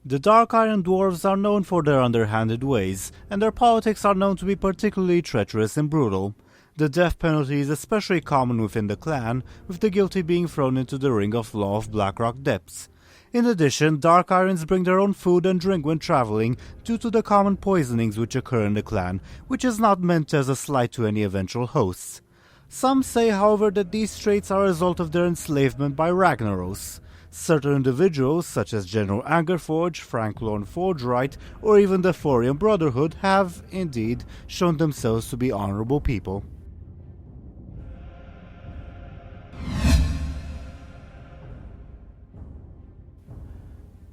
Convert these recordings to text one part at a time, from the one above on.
The Dark Iron Dwarves are known for their underhanded ways, and their politics are known to be particularly treacherous and brutal. The death penalty is especially common within the clan, with the guilty being thrown into the ring of law of Blackrock Depths. In addition, Dark Irons bring their own food and drink when traveling due to the common poisonings which occur in the clan, which is not meant as a slight to any eventual hosts. Some say, however, that these traits are a result of their enslavement by Ragnaros. Certain individuals, such as General Angerforge, Franclorn Forgerite, or even the Thorian Brotherhood, have, indeed, shown themselves to be honorable people.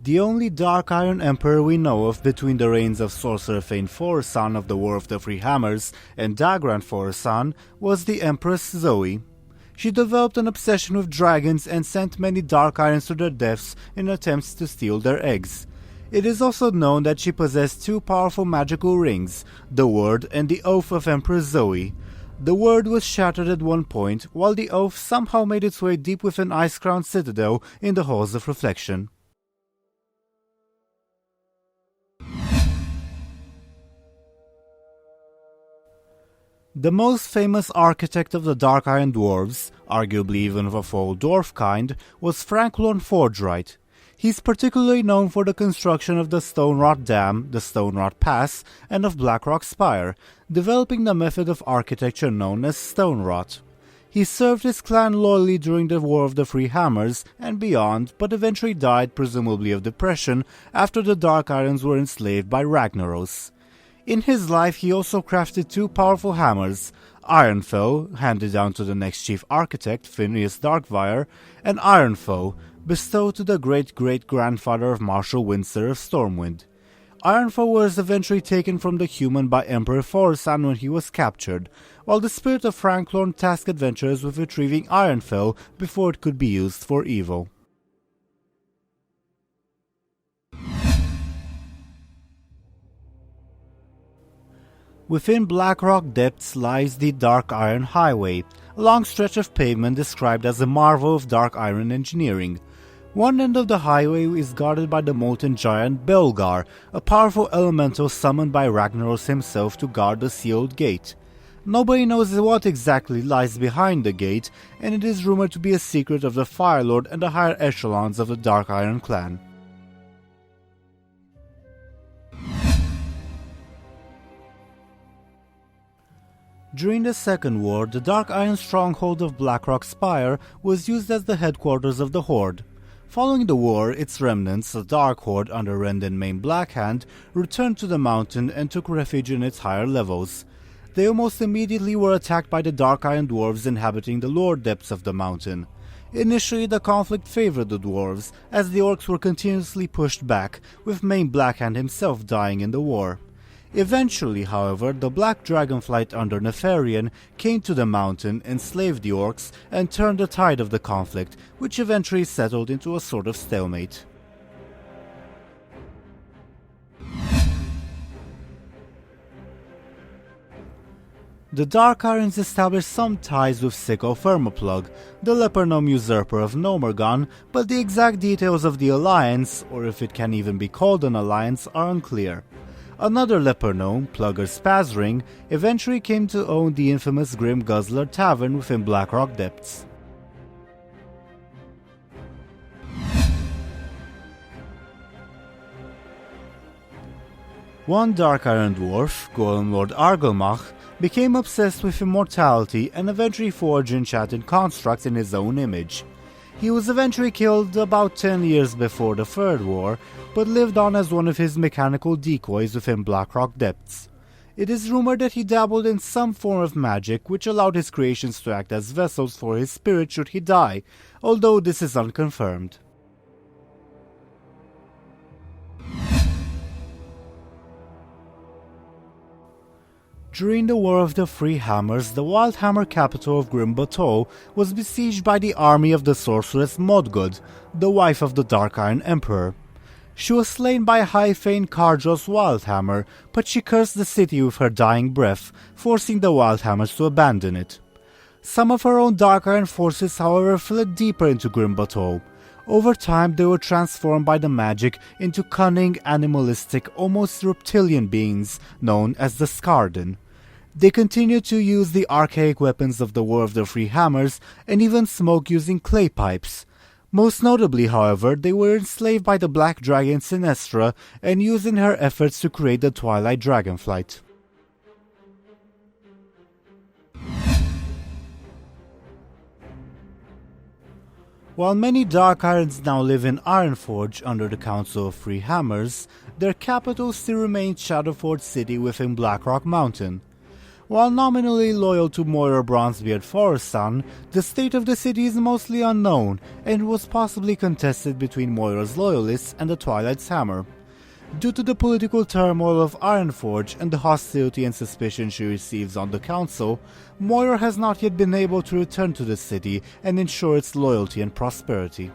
The only Dark Iron Emperor we know of between the reigns of Sorcerer-Thane IV, son of the War of the Three Hammers, and Dagran IV, son, was the Empress Zoe. She developed an obsession with dragons and sent many Dark Irons to their deaths in attempts to steal their eggs. It is also known that she possessed two powerful magical rings, the Word and the Oath of Empress Zoe. The Word was shattered at one point, while the Oath somehow made its way deep within Ice-Crowned Citadel in the Halls of Reflection. The most famous architect of the Dark Iron Dwarves, arguably even of a full dwarf kind, was Franclorn Forgerite. He's particularly known for the construction of the Stone-Rot Dam, the Stone-Rot Pass, and of Blackrock Spire, developing the method of architecture known as Stone-Rot. He served his clan loyally during the War of the Three Hammers and beyond, but eventually died, presumably of depression, after the Dark Irons were enslaved by Ragnaros. In his life, he also crafted two powerful hammers, Ironfoe, handed down to the next chief architect, Phineas Darkfire, and Ironfoe, bestowed to the great-great-grandfather of Marshal Windsor of Stormwind. Ironfoe was eventually taken from the human by Emperor Thorsan when he was captured, while the spirit of Franclorn tasked adventurers with retrieving Ironfoe before it could be used for evil. Within Blackrock Depths lies the Dark Iron Highway, a long stretch of pavement described as a marvel of dark iron engineering. One end of the highway is guarded by the molten giant Belgar, a powerful elemental summoned by Ragnaros himself to guard the sealed gate. Nobody knows what exactly lies behind the gate, and it is rumored to be a secret of the Fire Lord and the higher echelons of the Dark Iron clan. During the Second War, the Dark Iron stronghold of Blackrock Spire was used as the headquarters of the Horde. Following the war, its remnants, the Dark Horde under Rendon Main Blackhand, returned to the mountain and took refuge in its higher levels. They almost immediately were attacked by the Dark Iron Dwarves inhabiting the lower depths of the mountain. Initially, the conflict favored the Dwarves, as the Orcs were continuously pushed back, with Main Blackhand himself dying in the war. Eventually, however, the Black Dragonflight under Nefarian came to the mountain, enslaved the Orcs, and turned the tide of the conflict, which eventually settled into a sort of stalemate. The Dark Irons established some ties with Sicko Thermoplug, the leper gnome usurper of Nomergon, but the exact details of the alliance, or if it can even be called an alliance, are unclear. Another leper gnome, Plugger Spazring, eventually came to own the infamous Grim Guzzler Tavern within Blackrock Depths. One Dark Iron Dwarf, Golem Lord Argelmach, became obsessed with immortality and eventually forged enchanted constructs in his own image. He was eventually killed about 10 years before the Third War, but lived on as one of his mechanical decoys within Blackrock Depths. It is rumored that he dabbled in some form of magic which allowed his creations to act as vessels for his spirit should he die, although this is unconfirmed. During the War of the Three Hammers, the Wildhammer capital of Grim Batol was besieged by the army of the sorceress Modgud, the wife of the Dark Iron Emperor. She was slain by High-Thane Kardros Wildhammer, but she cursed the city with her dying breath, forcing the Wildhammers to abandon it. Some of her own Dark Iron forces, however, fled deeper into Grim Batol. Over time, they were transformed by the magic into cunning, animalistic, almost reptilian beings known as the Skarden. They continued to use the archaic weapons of the War of the Three Hammers and even smoke using clay pipes. Most notably, however, they were enslaved by the Black Dragon Sinestra and used in her efforts to create the Twilight Dragonflight. While many Dark Irons now live in Ironforge under the Council of Three Hammers, their capital still remains Shadowforge City within Blackrock Mountain. While nominally loyal to Moira Bronzebeard Forestson, the state of the city is mostly unknown and was possibly contested between Moira's loyalists and the Twilight's Hammer. Due to the political turmoil of Ironforge and the hostility and suspicion she receives on the council, Moira has not yet been able to return to the city and ensure its loyalty and prosperity.